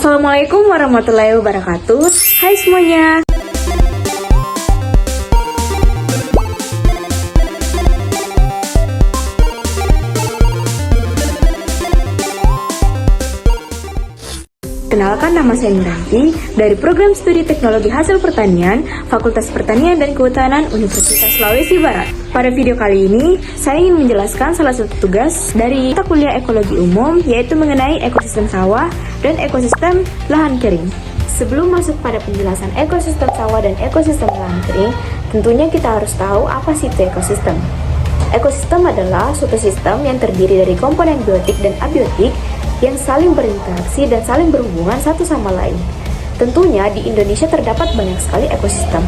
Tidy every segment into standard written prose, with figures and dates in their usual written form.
Assalamualaikum warahmatullahi wabarakatuh. Hai semuanya. Kenalkan, nama saya Nuranti dari Program Studi Teknologi Hasil Pertanian, Fakultas Pertanian dan Kehutanan Universitas Sulawesi Barat. Pada video kali ini, saya ingin menjelaskan salah satu tugas dari mata kuliah ekologi umum, yaitu mengenai ekosistem sawah dan ekosistem lahan kering. Sebelum masuk pada penjelasan ekosistem sawah dan ekosistem lahan kering, tentunya kita harus tahu apa sih itu ekosistem. Ekosistem adalah suatu sistem yang terdiri dari komponen biotik dan abiotik yang saling berinteraksi dan saling berhubungan satu sama lain. Tentunya di Indonesia terdapat banyak sekali ekosistem.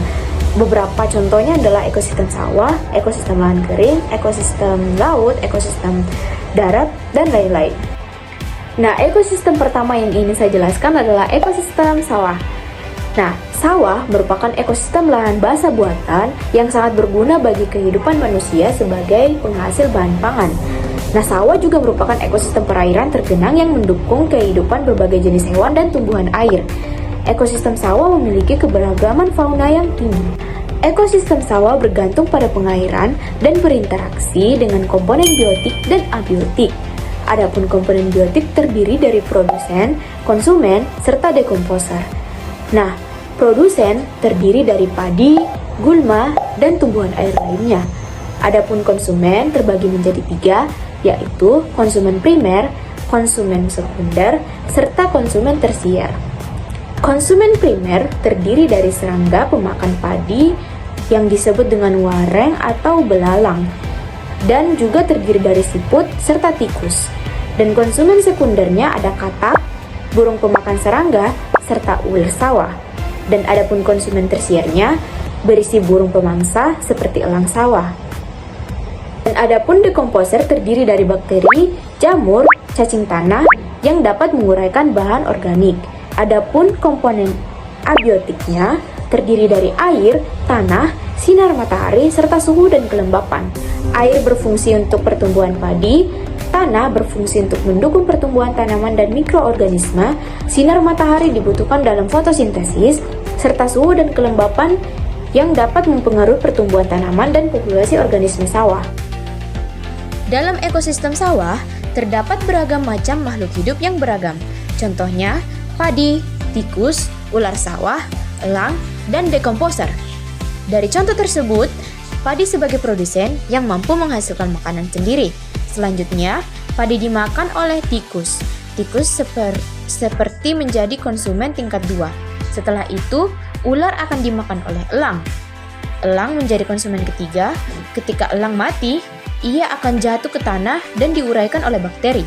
Beberapa contohnya adalah ekosistem sawah, ekosistem lahan kering, ekosistem laut, ekosistem darat, dan lain-lain. Nah, ekosistem pertama yang ingin saya jelaskan adalah ekosistem sawah. Nah, sawah merupakan ekosistem lahan basah buatan yang sangat berguna bagi kehidupan manusia sebagai penghasil bahan pangan. Nah, sawah juga merupakan ekosistem perairan tergenang yang mendukung kehidupan berbagai jenis hewan dan tumbuhan air. Ekosistem sawah memiliki keberagaman fauna yang tinggi. Ekosistem sawah bergantung pada pengairan dan berinteraksi dengan komponen biotik dan abiotik. Adapun komponen biotik terdiri dari produsen, konsumen, serta dekomposer. Nah, produsen terdiri dari padi, gulma, dan tumbuhan air lainnya. Adapun konsumen terbagi menjadi 3, yaitu konsumen primer, konsumen sekunder, serta konsumen tersier. Konsumen primer terdiri dari serangga pemakan padi yang disebut dengan wareng atau belalang, dan juga terdiri dari siput serta tikus. Dan konsumen sekundernya ada katak, burung pemakan serangga, serta ular sawah. Dan adapun konsumen tersiernya berisi burung pemangsa seperti elang sawah. Dan adapun dekomposer terdiri dari bakteri, jamur, cacing tanah yang dapat menguraikan bahan organik. Adapun komponen abiotiknya terdiri dari air, tanah, sinar matahari, serta suhu dan kelembapan. Air berfungsi untuk pertumbuhan padi, tanah berfungsi untuk mendukung pertumbuhan tanaman dan mikroorganisme, sinar matahari dibutuhkan dalam fotosintesis, serta suhu dan kelembapan yang dapat mempengaruhi pertumbuhan tanaman dan populasi organisme sawah. Dalam ekosistem sawah, terdapat beragam macam makhluk hidup yang beragam. Contohnya, padi, tikus, ular sawah, elang, dan dekomposer. Dari contoh tersebut, padi sebagai produsen yang mampu menghasilkan makanan sendiri. Selanjutnya, padi dimakan oleh tikus. Tikus seperti menjadi konsumen tingkat 2. Setelah itu, ular akan dimakan oleh elang. Elang menjadi konsumen ketiga. Ketika elang mati, ia akan jatuh ke tanah dan diuraikan oleh bakteri.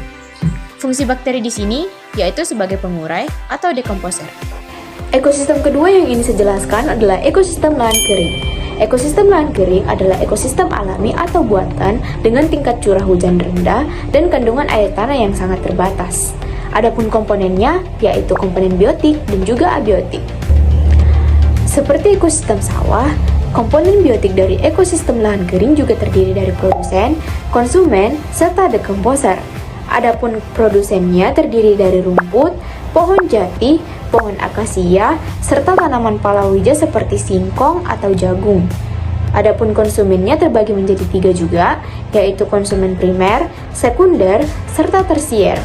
Fungsi bakteri di sini yaitu sebagai pengurai atau dekomposer. Ekosistem kedua yang ingin saya jelaskan adalah ekosistem lahan kering. Ekosistem lahan kering adalah ekosistem alami atau buatan dengan tingkat curah hujan rendah dan kandungan air tanah yang sangat terbatas. Adapun komponennya yaitu komponen biotik dan juga abiotik. Seperti ekosistem sawah, komponen biotik dari ekosistem lahan kering juga terdiri dari produsen, konsumen, serta dekomposer. Adapun produsennya terdiri dari rumput, pohon jati, pohon akasia, serta tanaman palawija seperti singkong atau jagung. Adapun konsumennya terbagi menjadi 3 juga, yaitu konsumen primer, sekunder, serta tersier.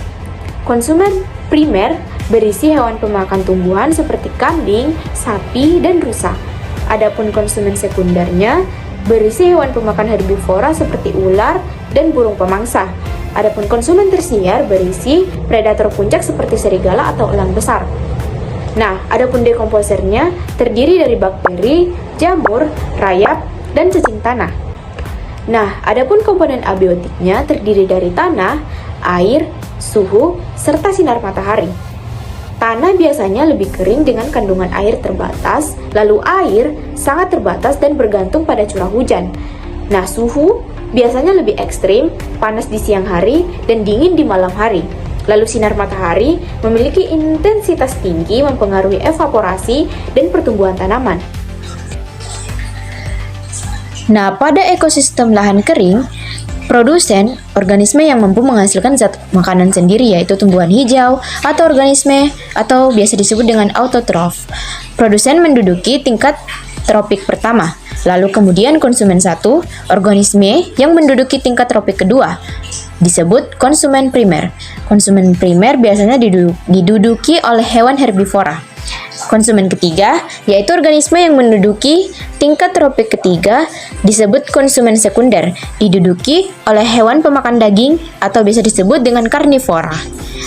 Konsumen primer berisi hewan pemakan tumbuhan seperti kambing, sapi, dan rusa. Adapun konsumen sekundernya berisi hewan pemakan herbivora seperti ular dan burung pemangsa. Adapun konsumen tersier berisi predator puncak seperti serigala atau elang besar. Nah, adapun dekomposernya terdiri dari bakteri, jamur, rayap, dan cacing tanah. Nah, adapun komponen abiotiknya terdiri dari tanah, air, suhu, serta sinar matahari. Tanah biasanya lebih kering dengan kandungan air terbatas, lalu air sangat terbatas dan bergantung pada curah hujan. Nah, suhu biasanya lebih ekstrim, panas di siang hari dan dingin di malam hari. Lalu sinar matahari memiliki intensitas tinggi mempengaruhi evaporasi dan pertumbuhan tanaman. Nah, pada ekosistem lahan kering, Produsen, organisme yang mampu menghasilkan zat makanan sendiri yaitu tumbuhan hijau atau organisme atau biasa disebut dengan autotrof. Produsen menduduki tingkat tropik pertama, lalu kemudian konsumen satu, organisme yang menduduki tingkat tropik kedua, disebut konsumen primer. Konsumen primer biasanya diduduki oleh hewan herbivora. Konsumen ketiga, yaitu organisme yang menduduki tingkat tropik ketiga, disebut konsumen sekunder, diduduki oleh hewan pemakan daging atau bisa disebut dengan karnivora,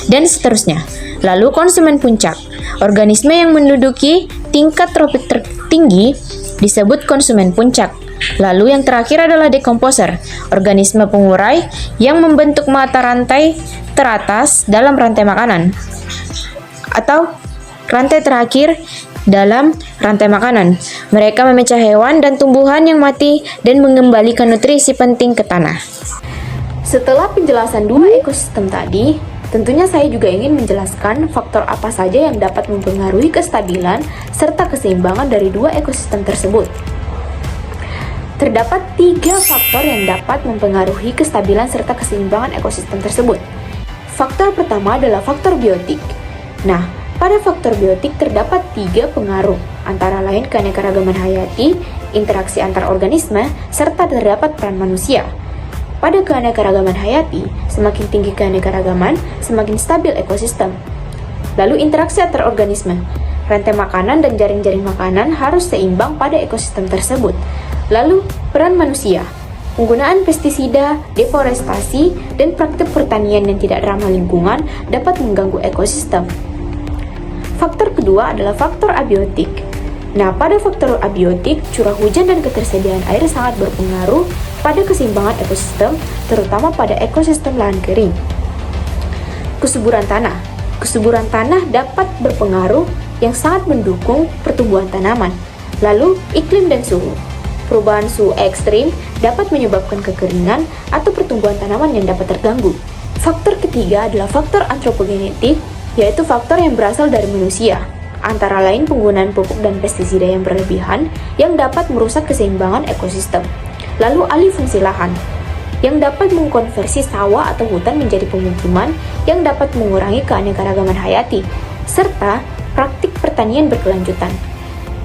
dan seterusnya. Lalu konsumen puncak, organisme yang menduduki tingkat tropik tertinggi, disebut konsumen puncak. Lalu yang terakhir adalah dekomposer, organisme pengurai yang membentuk mata rantai teratas dalam rantai makanan, atau rantai terakhir dalam rantai makanan. Mereka memecah hewan dan tumbuhan yang mati dan mengembalikan nutrisi penting ke tanah. Setelah penjelasan dua ekosistem tadi, tentunya saya juga ingin menjelaskan faktor apa saja yang dapat mempengaruhi kestabilan serta keseimbangan dari dua ekosistem tersebut. Terdapat 3 faktor yang dapat mempengaruhi kestabilan serta keseimbangan ekosistem tersebut. Faktor pertama adalah faktor biotik. Nah, pada faktor biotik terdapat 3 pengaruh, antara lain keanekaragaman hayati, interaksi antar organisme, serta terdapat peran manusia. Pada keanekaragaman hayati, semakin tinggi keanekaragaman, semakin stabil ekosistem. Lalu interaksi antar organisme, rantai makanan dan jaring-jaring makanan harus seimbang pada ekosistem tersebut. Lalu peran manusia, penggunaan pestisida, deforestasi, dan praktik pertanian yang tidak ramah lingkungan dapat mengganggu ekosistem. Faktor kedua adalah faktor abiotik. Nah, pada faktor abiotik, curah hujan dan ketersediaan air sangat berpengaruh pada keseimbangan ekosistem, terutama pada ekosistem lahan kering. Kesuburan tanah. Kesuburan tanah dapat berpengaruh yang sangat mendukung pertumbuhan tanaman. Lalu, iklim dan suhu. Perubahan suhu ekstrim dapat menyebabkan kekeringan atau pertumbuhan tanaman yang dapat terganggu. Faktor ketiga adalah faktor antropogenetik, yaitu faktor yang berasal dari manusia, antara lain penggunaan pupuk dan pestisida yang berlebihan yang dapat merusak keseimbangan ekosistem. Lalu alih fungsi lahan, yang dapat mengkonversi sawah atau hutan menjadi pemukiman yang dapat mengurangi keanekaragaman hayati, serta praktik pertanian berkelanjutan.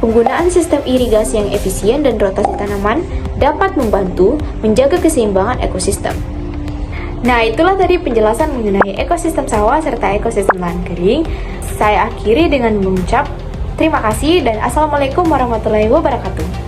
Penggunaan sistem irigasi yang efisien dan rotasi tanaman dapat membantu menjaga keseimbangan ekosistem. Nah, itulah tadi penjelasan mengenai ekosistem sawah serta ekosistem lahan kering. Saya akhiri dengan mengucap terima kasih dan Assalamualaikum warahmatullahi wabarakatuh.